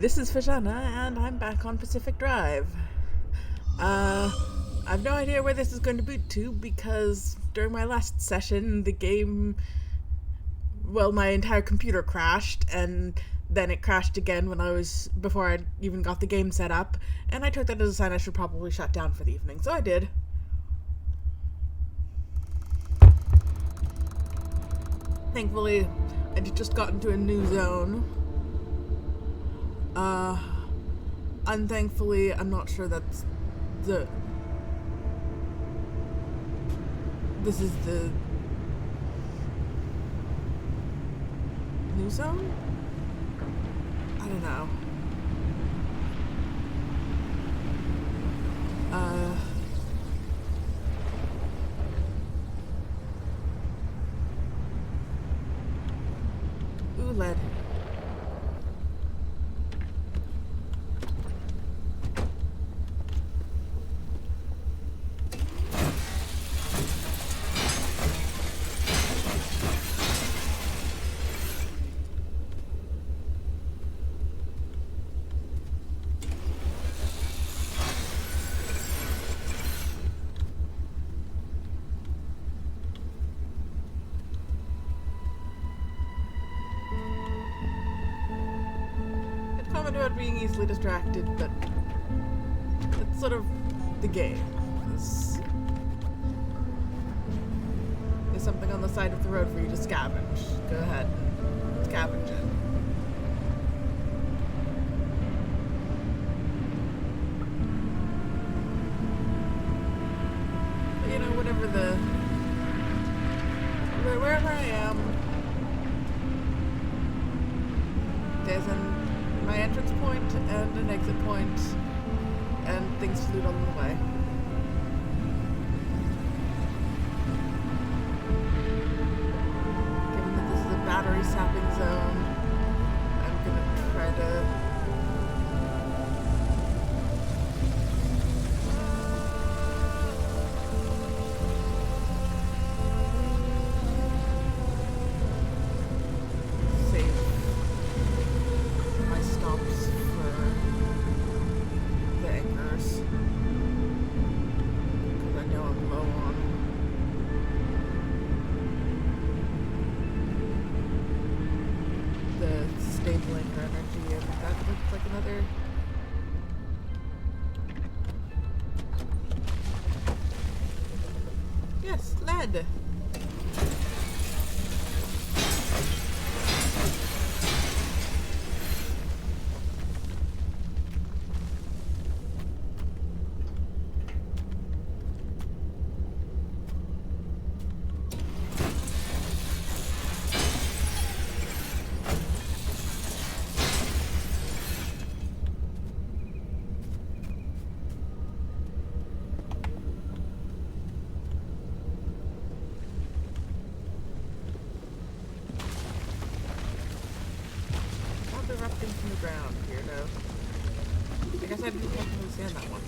This is Fajana, and I'm back on Pacific Drive. I've no idea where this is going to boot to because during my last session, the game. Well, my entire computer crashed, and then it crashed again before I even got the game set up, and I took that as a sign I should probably shut down for the evening, so I did. Thankfully, I just got into a new zone. Unthankfully, I'm not sure that's this is the new zone? I don't know. Ooh, lead. Comment about being easily distracted, but it's sort of the game. There's something on the side of the road for you to scavenge. Go ahead and scavenge it. But, wherever I am, there's my entrance point and an exit point, and things to loot along the way. Given that this is a battery sapping zone, I'm gonna try to Yes, lead! Erupting from the ground here, though. I guess I didn't understand that one.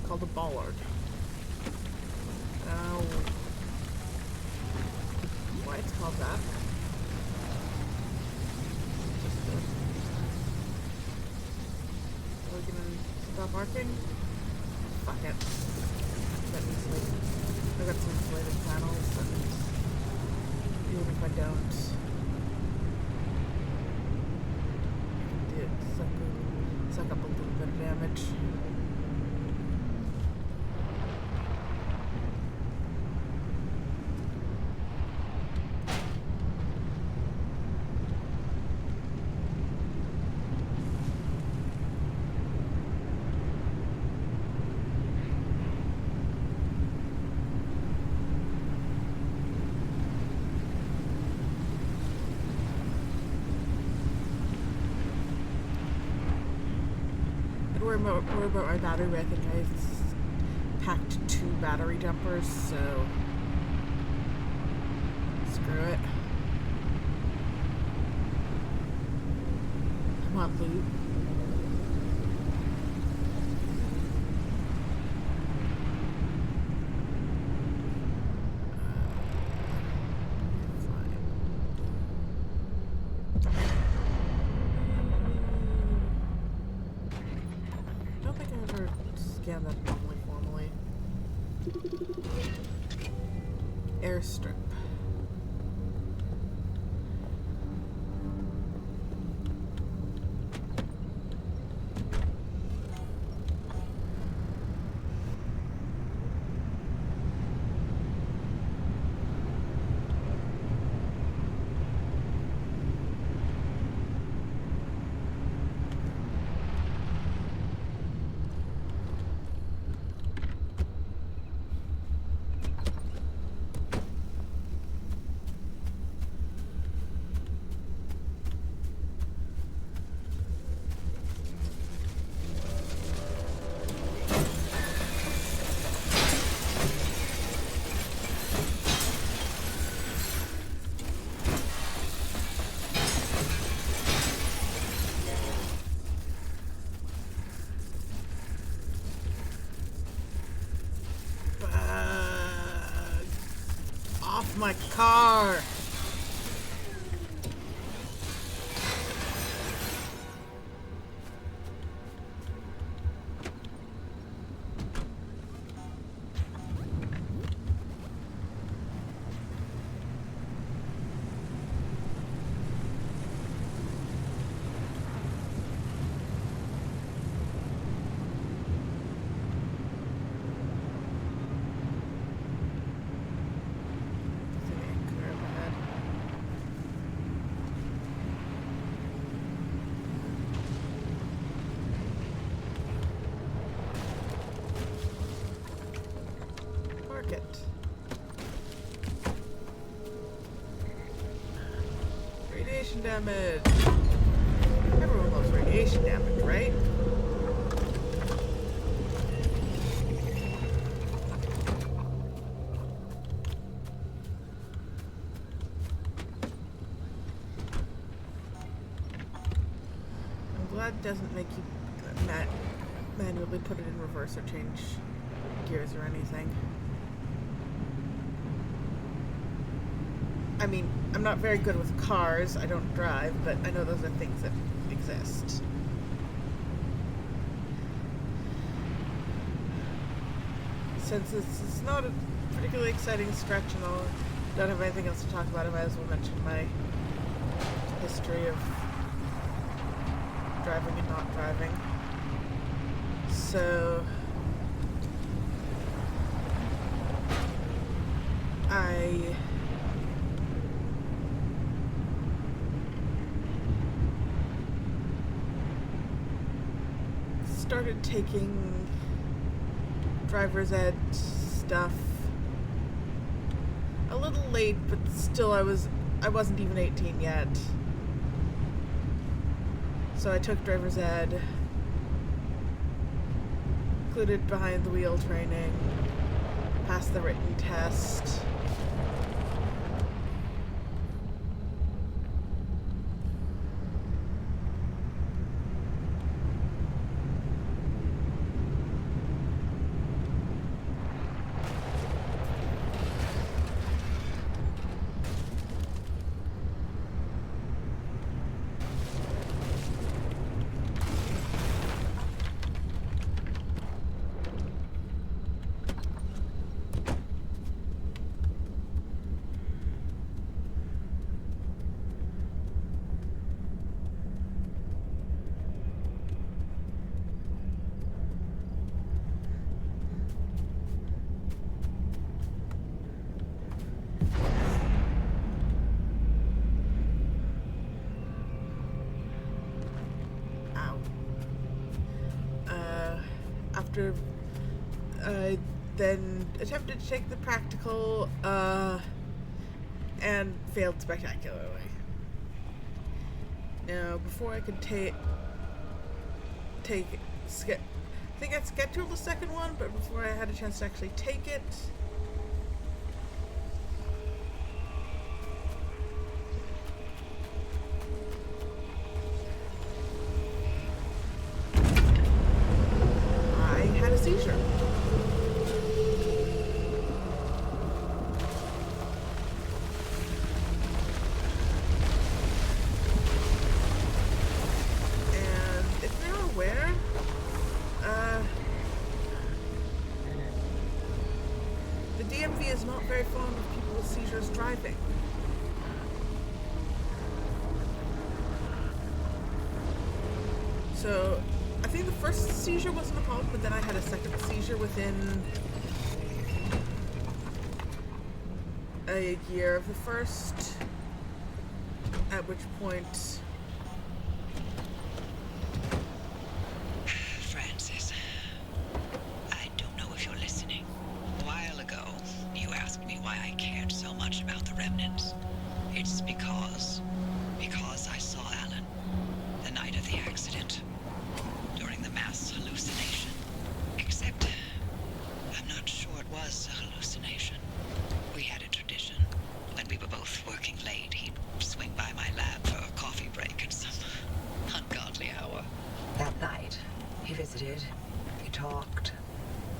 Called a bollard. Why it's called that? Are we gonna stop arcing? Fuck it. I've got some insulated panels, and even if I don't, suck up a little bit of damage. We're about my battery. I think I packed 2 battery jumpers, so screw it. I want loot. scan that anomaly formally. Airstrip. Off my car! Radiation damage. Everyone loves radiation damage, right? I'm glad it doesn't make you manually put it in reverse or change gears or anything. I mean, I'm not very good with cars, I don't drive, but I know those are things that exist. Since this is not a particularly exciting stretch and I don't have anything else to talk about, I might as well mention my history of driving and not driving. So I started taking driver's ed stuff a little late, but still I wasn't even 18 yet. So I took driver's ed, included behind the wheel training, passed the written test. After I then attempted to take the practical and failed spectacularly. Now, before I could I think I'd scheduled the second one, but before I had a chance to actually take it, seizure. And if you're aware, DMV is not very fond of people with seizures driving. So, I think the first seizure wasn't a problem, but then I had a second seizure within a year of the first, at which point... Francis, I don't know if you're listening. A while ago, you asked me why I cared so much about the remnants. It's because I saw Alan the night of the accident, during the mass hallucination. Except, I'm not sure it was a hallucination. We had a tradition. When we were both working late, he'd swing by my lab for a coffee break at some ungodly hour. That night, he visited, he talked.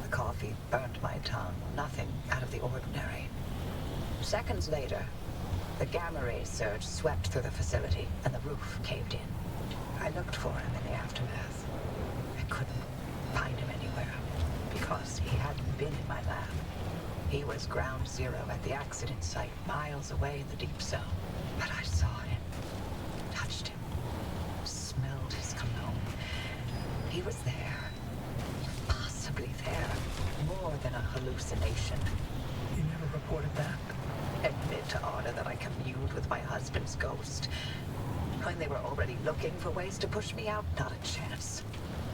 The coffee burnt my tongue. Nothing out of the ordinary. Seconds later, the gamma ray surge swept through the facility, and the roof caved in. I looked for him in the aftermath. I couldn't find him anywhere, because he hadn't been in my lab. He was ground zero at the accident site, miles away in the deep zone. But I saw him, touched him, smelled his cologne. He was there, possibly there, more than a hallucination. You never reported that? Admit to honor that I communed with my husband's ghost. When they were already looking for ways to push me out, not a chance.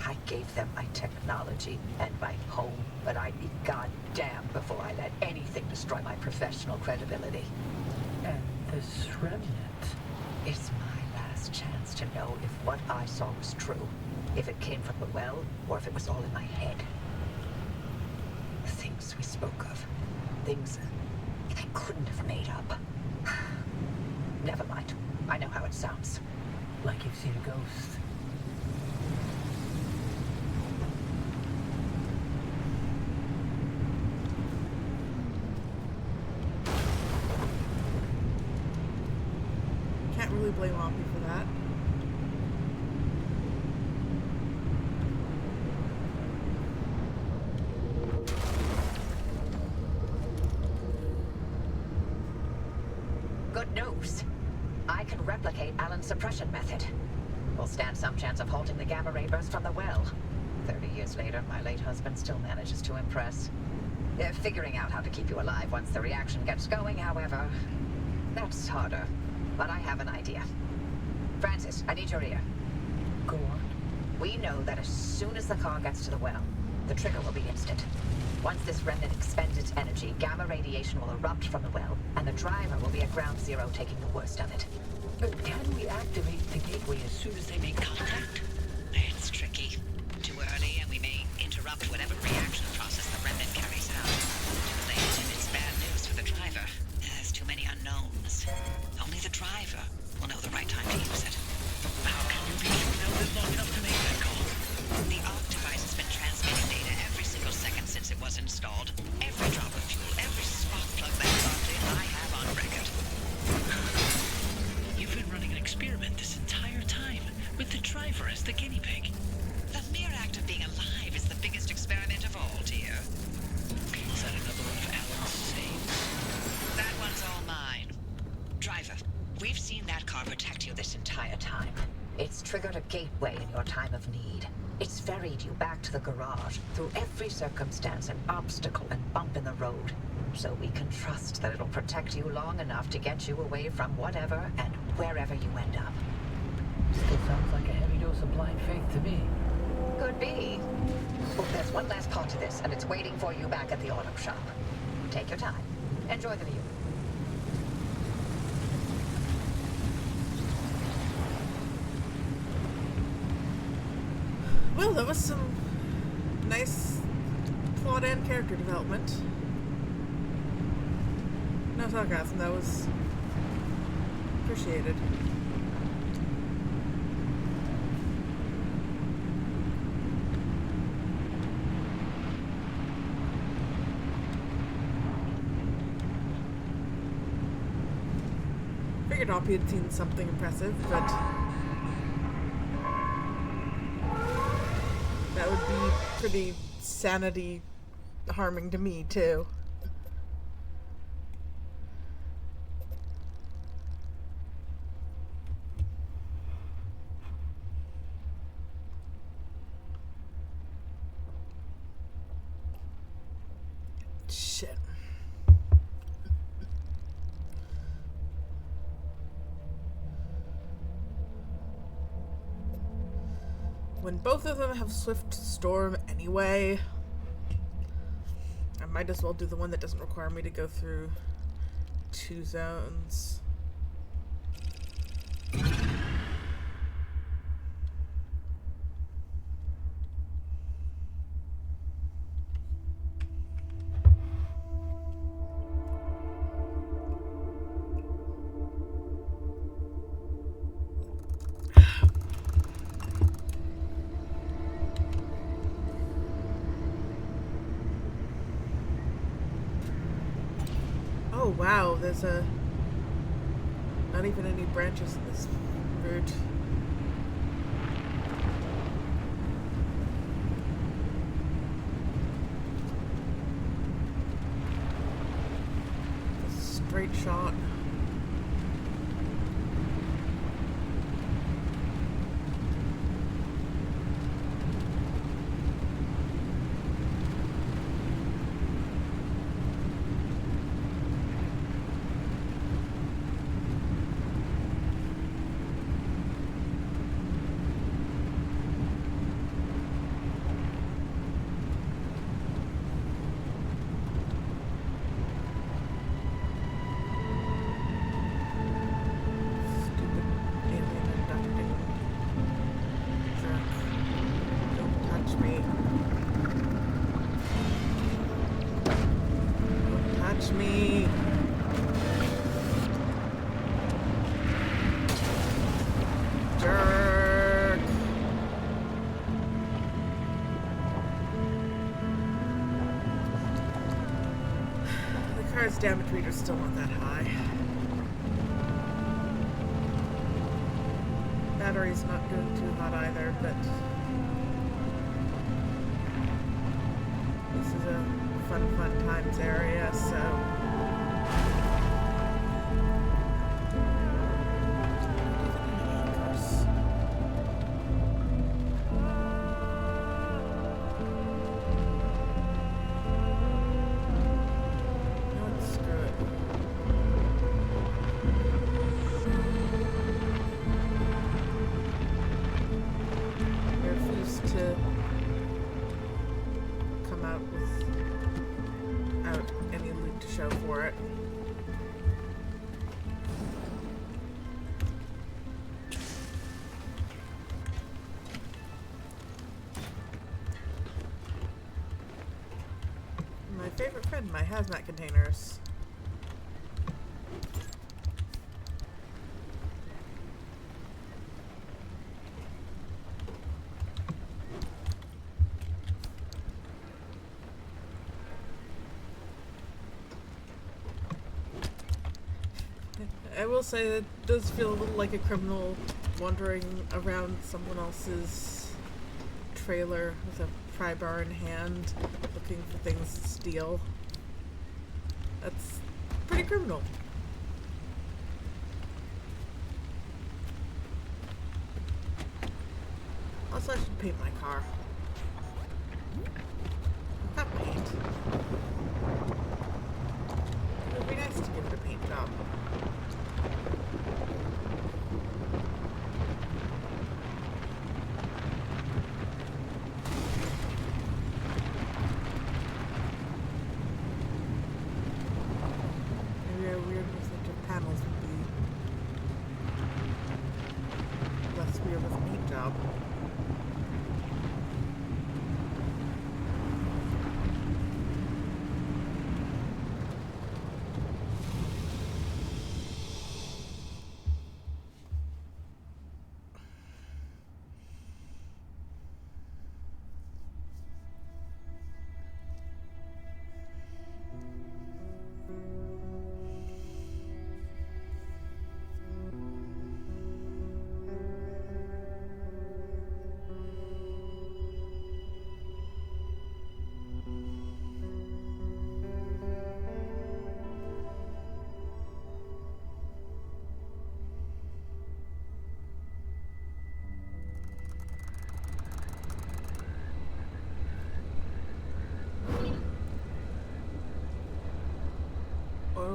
I gave them my technology and my home, but I'd be goddamn before I let anything destroy my professional credibility. And this remnant? It's my last chance to know if what I saw was true. If it came from the well, or if it was all in my head. The things we spoke of. Things I couldn't have made up. Never mind. I know how it sounds. Like you've seen a ghost. Can't really blame Oppie for that. Good news. I can replicate Alan's suppression method. We'll stand some chance of halting the gamma ray burst from the well. 30 years later, my late husband still manages to impress. Figuring out how to keep you alive once the reaction gets going, however, that's harder. But I have an idea. Francis, I need your ear. Go on. We know that as soon as the car gets to the well, the trigger will be instant. Once this remnant expends its energy, gamma radiation will erupt from the well, and the driver will be at ground zero taking the worst of it. But can we activate the gateway as soon as they make contact? It's tricky. Too early, and we may interrupt whatever reaction process the remnant carries out. Too late, and it's bad news for the driver. There's too many unknowns. Only the driver will know the right time to use it. How can you be sure they'll live long enough to make that call? The ARC device has been transmitting data every single second since it was installed. Every drop of fuel, every spark plug that plugged in, I have on record. You've been running an experiment this entire time, with the driver as the guinea pig. The mere act of being alive is the biggest experiment of all, dear. Is that another one of Alan's sayings? That one's all mine. Driver, we've seen that car protect you this entire time. It's triggered a gateway in your time of need. It's ferried you back to the garage through every circumstance and obstacle and bump in the road. So we can trust that it'll protect you long enough to get you away from whatever and wherever you end up. Still sounds like a heavy dose of blind faith to me. Could be. Well, there's one last part to this, and it's waiting for you back at the auto shop. Take your time. Enjoy the view. Well, that was some nice plot and character development. No sarcasm, that was appreciated. Figured Oppie had seen something impressive, but that would be pretty sanity harming to me, too. shit. When both of them have Swift Storm anyway, I might as well do the one that doesn't require me to go through 2 zones. Oh wow, there's not even any branches in this route. A straight shot. Me. Jerk. The car's damage meter's still not that high. Battery's not doing too hot either, but this is a fun times area, so for it. My favorite friend, my hazmat containers. I will say that it does feel a little like a criminal wandering around someone else's trailer with a pry bar in hand, looking for things to steal. That's pretty criminal. Also, I should paint my car. Not paint. It would be nice to give it a paint job.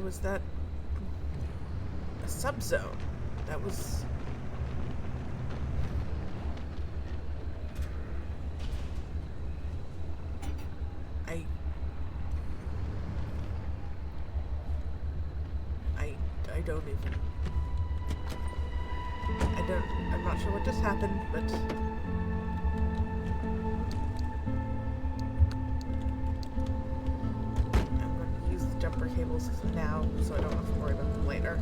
was that a subzone? That was... I'm not sure what just happened, but... I'm going to use the jumper cables now, so I don't have to worry about them later.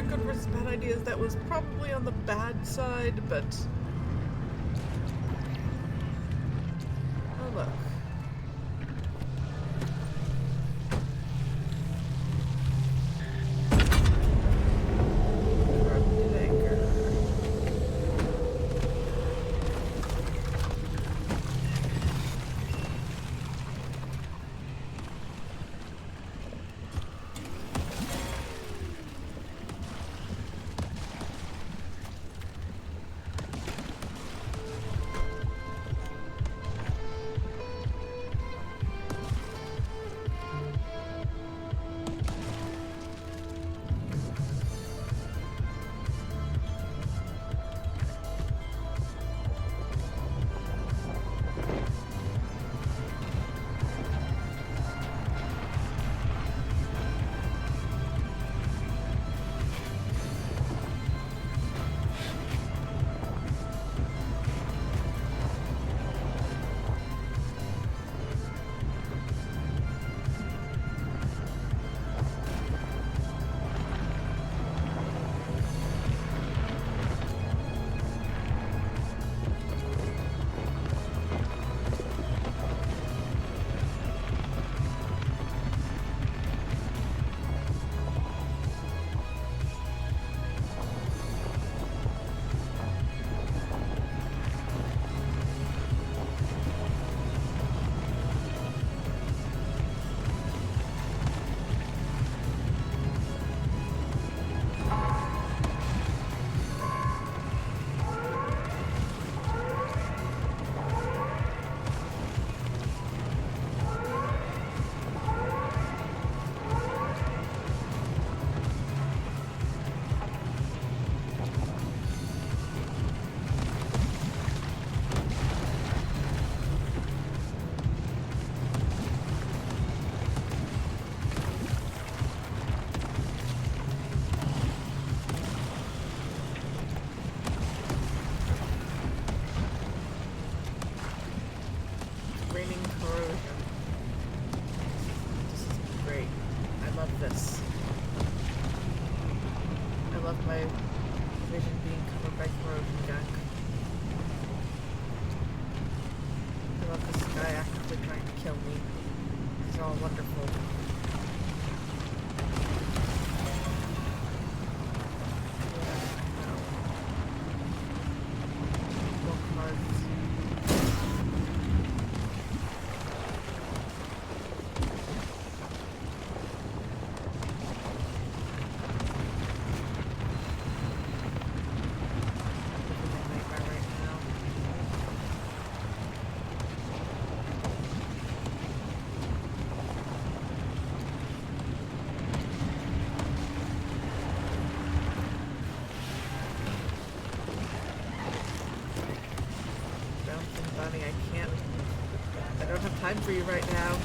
Good versus bad ideas, that was probably on the bad side, but... Oh, look. Corrupted anchor. Raining corrosion. This is great. I love this. I love my vision being covered by corrosion gunk. I love this guy actively trying to kill me. It's all wonderful. I don't have time for you right now.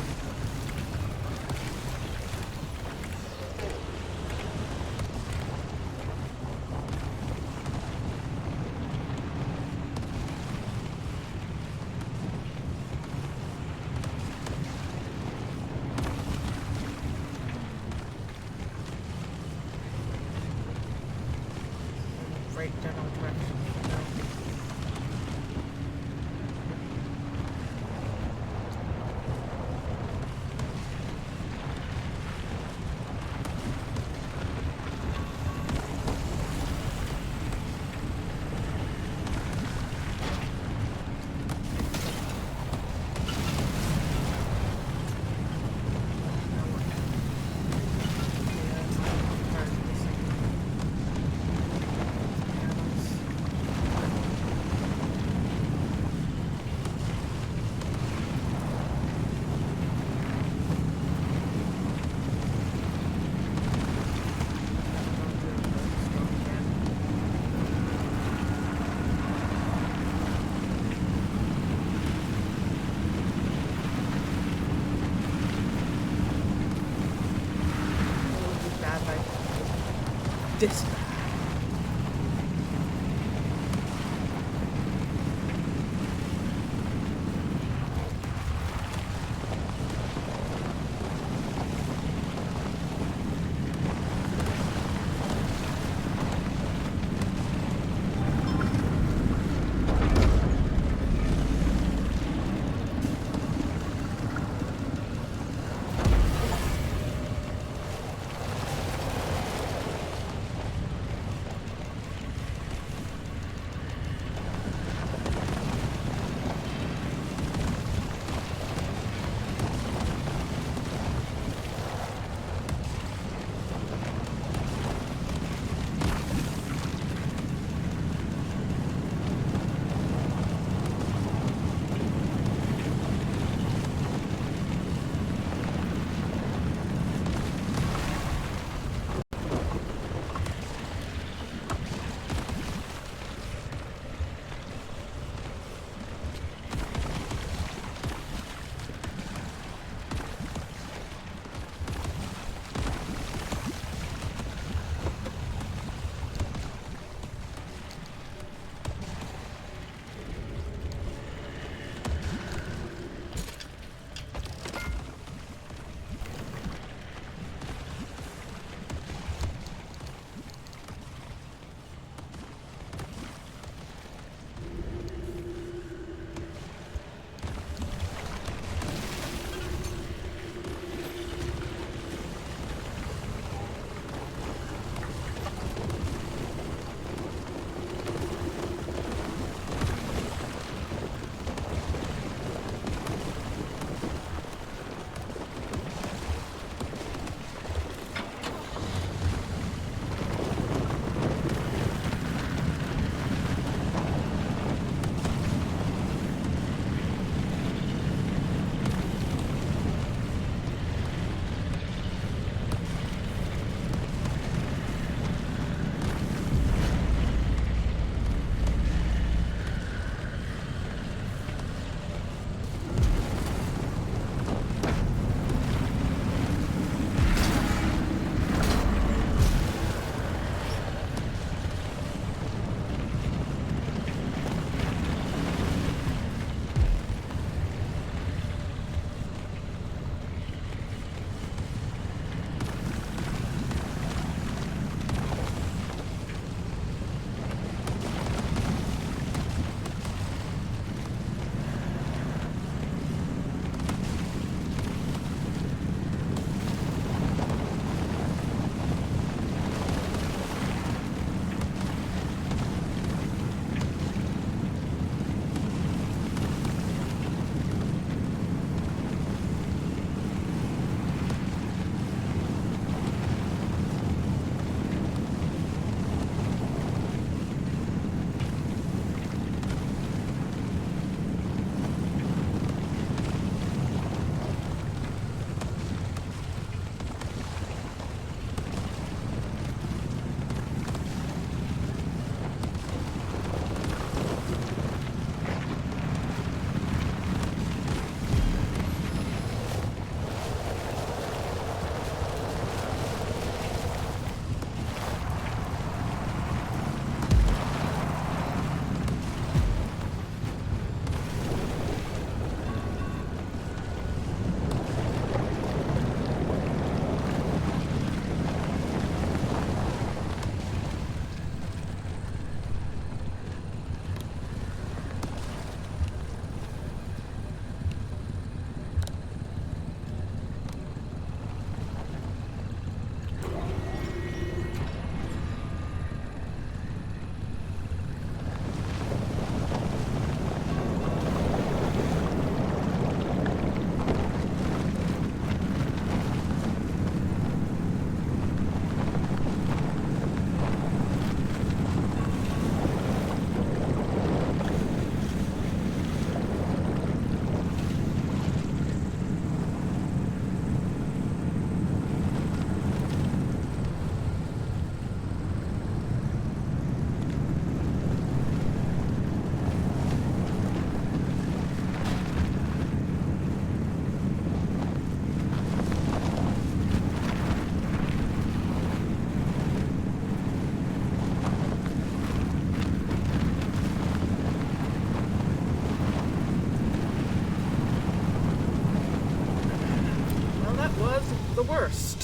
this. the worst.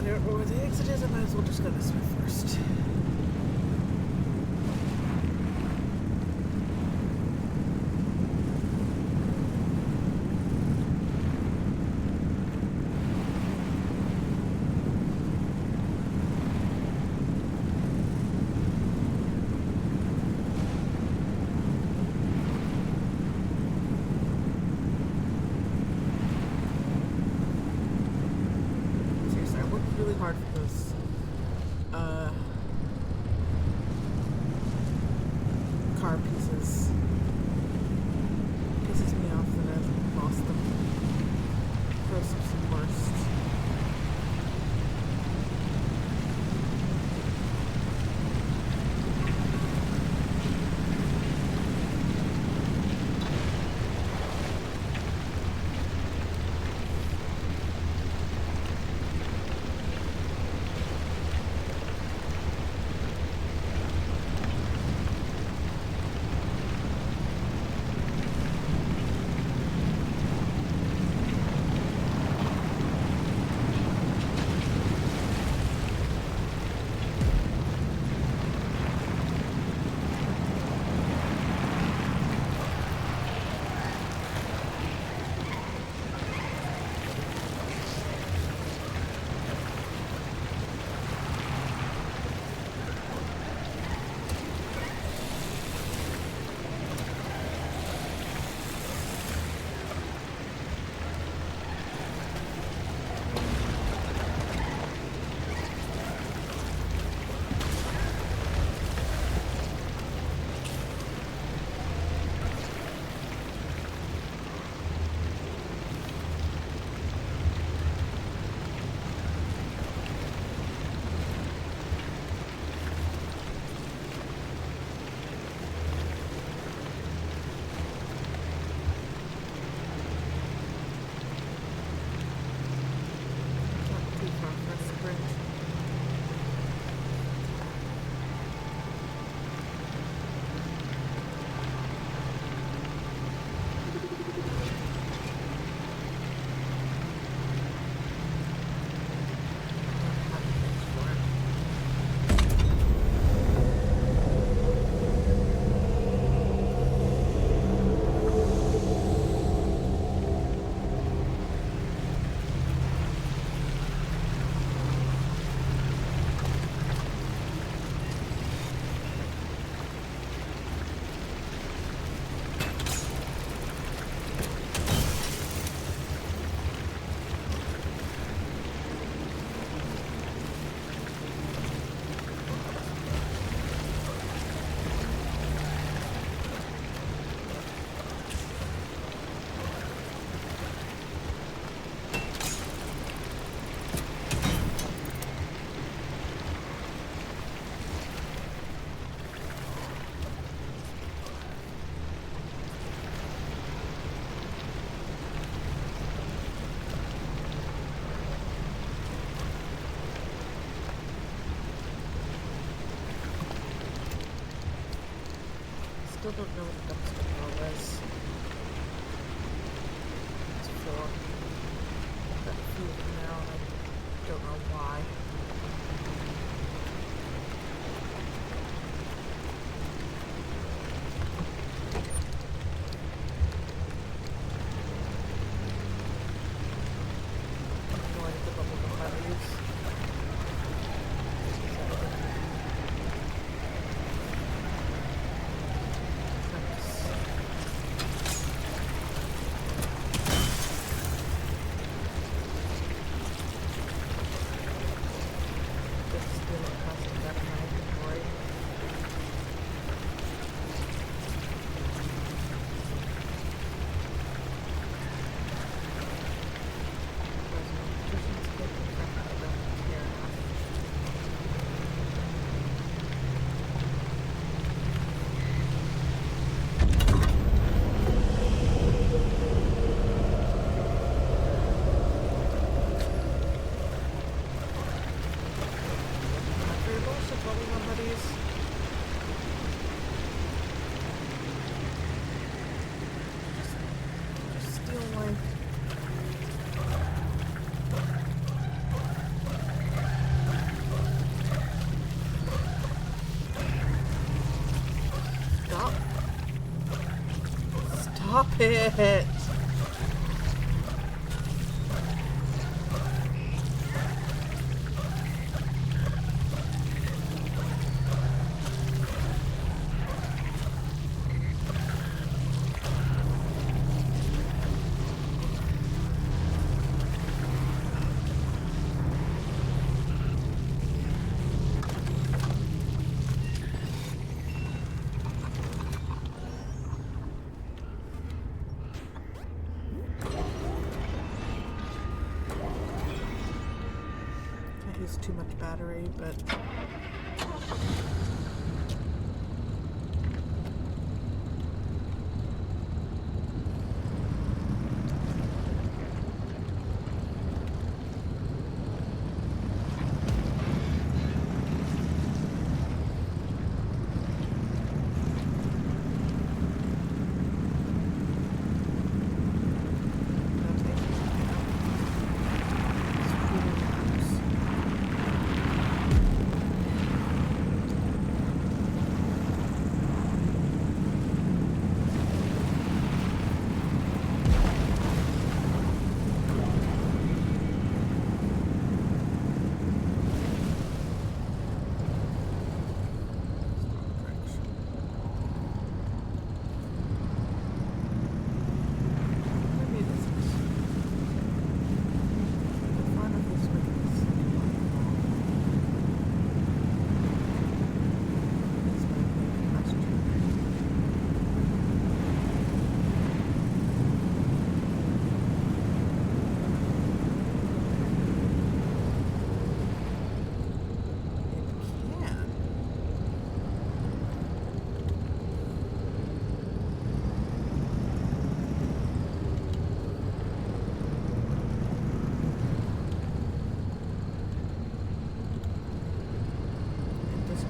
I don't know where the exit is, I might as well just go this way first. Seriously, I worked really hard for those car pieces. Pisses me off that I lost them. First and worst. Not too far for a sprint. Still don't know what the dumpster pile is. It's for that food now, and I don't know why. I have no idea what the bubble gum I use. pit. Can't use too much battery, but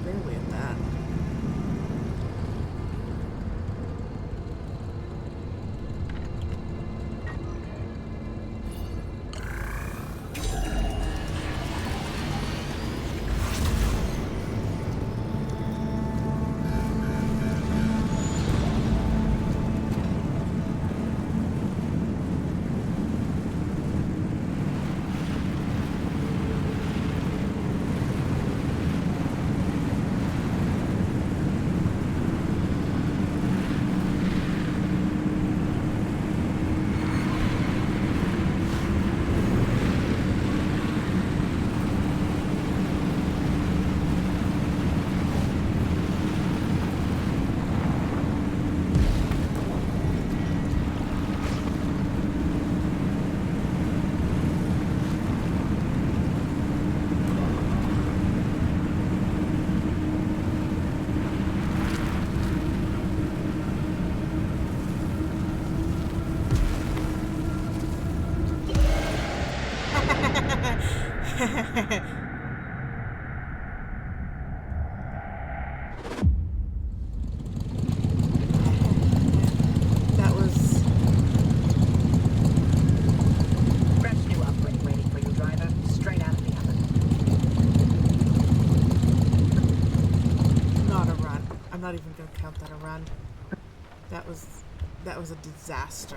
barely at that. That was Rescue uplink waiting for you, driver. Straight out of the oven. not a run. I'm not even gonna count that a run. That was a disaster.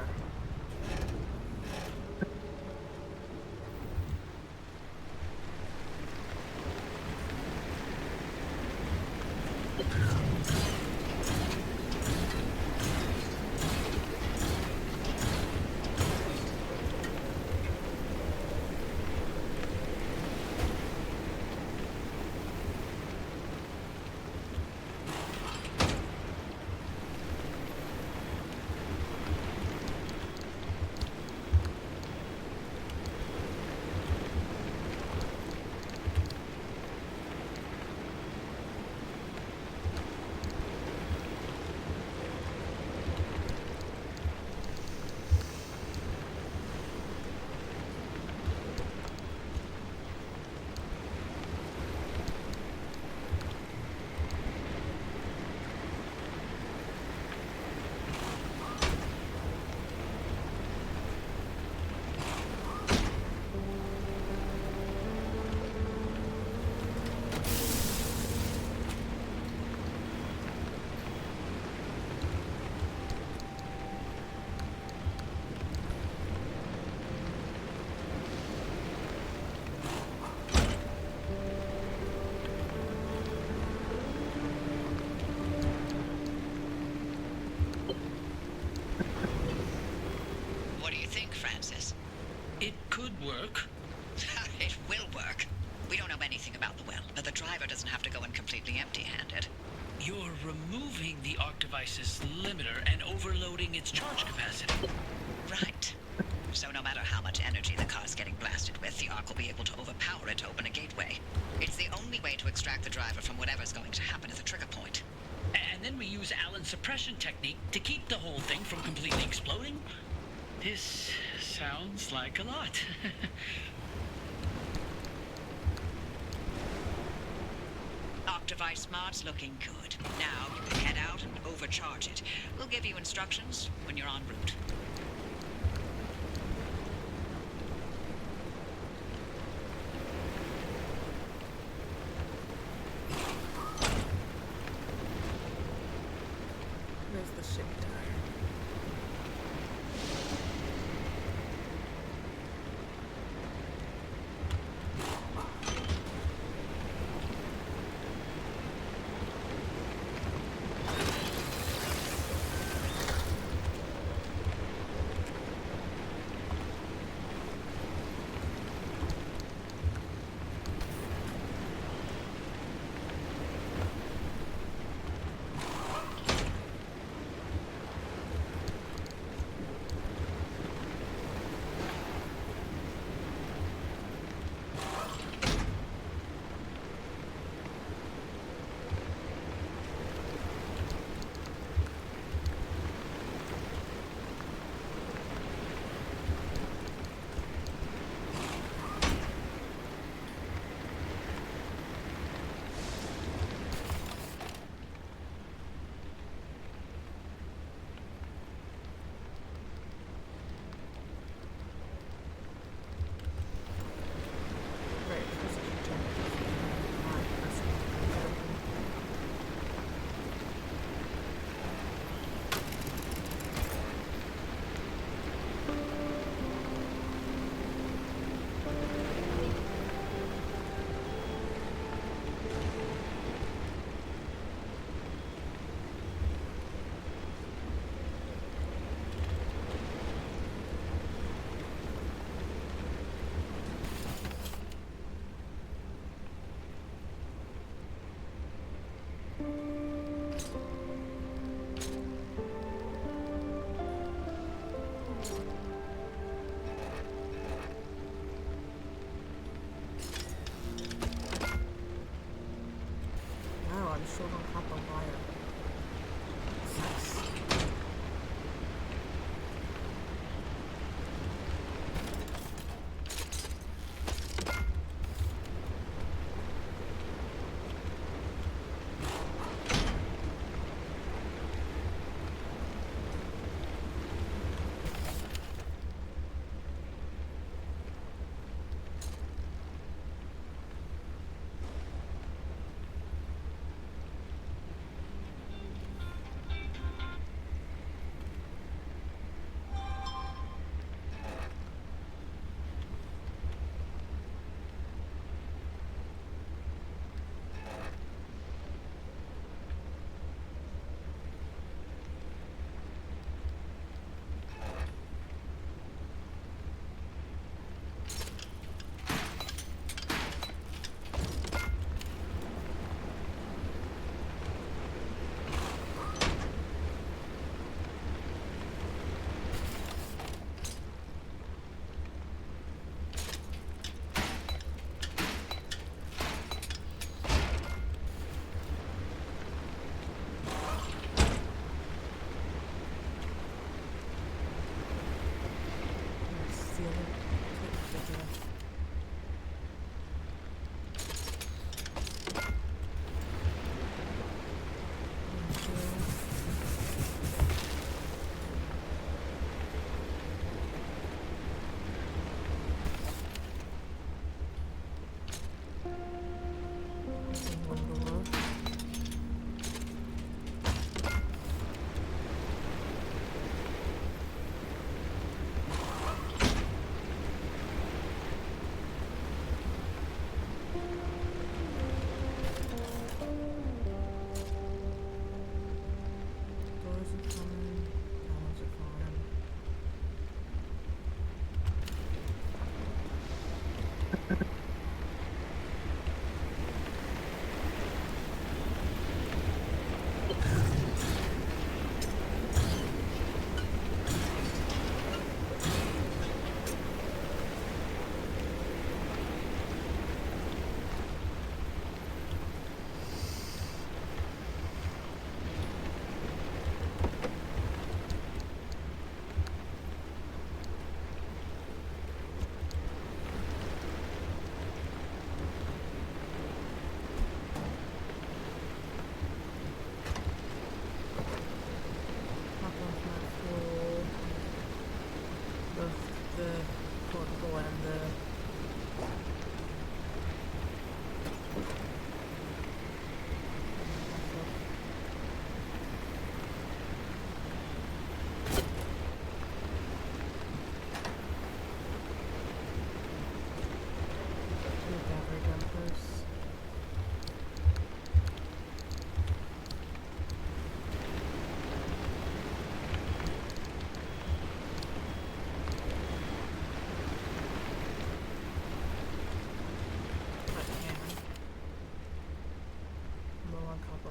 work. It will work. We don't know anything about the well, but the driver doesn't have to go in completely empty-handed. You're removing the arc device's limiter and overloading its charge capacity. Right. So no matter how much energy the car's getting blasted with, the Ark will be able to overpower it to open a gateway. It's the only way to extract the driver from whatever's going to happen at the trigger point. And then we use Allen's suppression technique to keep the whole thing from completely exploding. This sounds like a lot. Arc device Smart's looking good. Now you can head out and overcharge it. We'll give you instructions when you're en route. Where's the ship tire? Right, precision generator. Not precision. Wow, I'm short on copper wire. Sucks.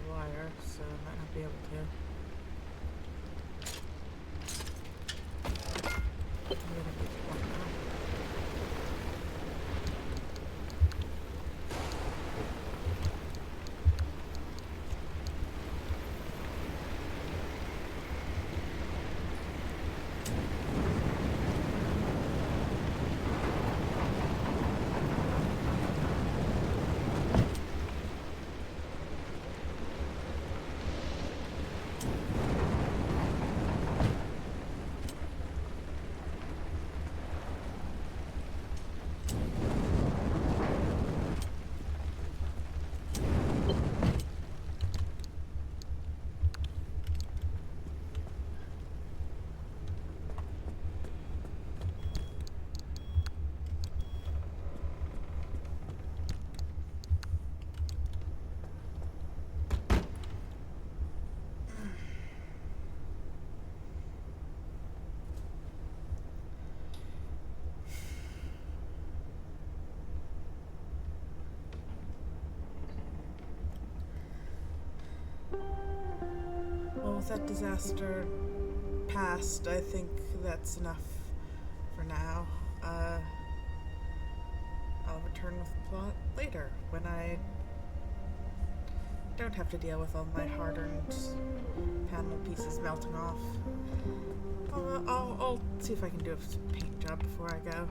the wire, so I might not be able to. I'm gonna be one now. Well, with that disaster past, I think that's enough for now. I'll return with the plot later, when I don't have to deal with all my hard-earned panel pieces melting off. I'll see if I can do a paint job before I go.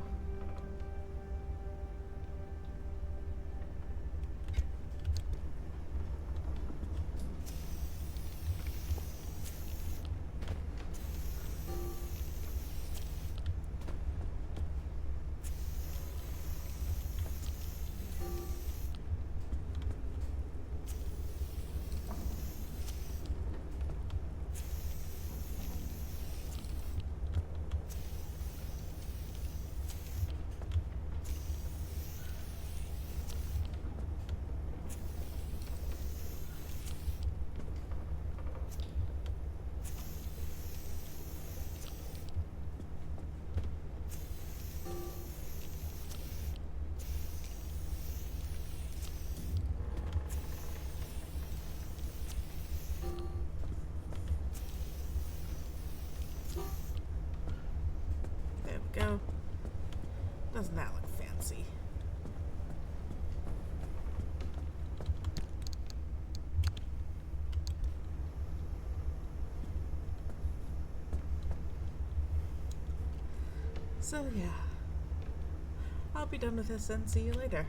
There we go. Doesn't that look fancy? So yeah, I'll be done with this and see you later.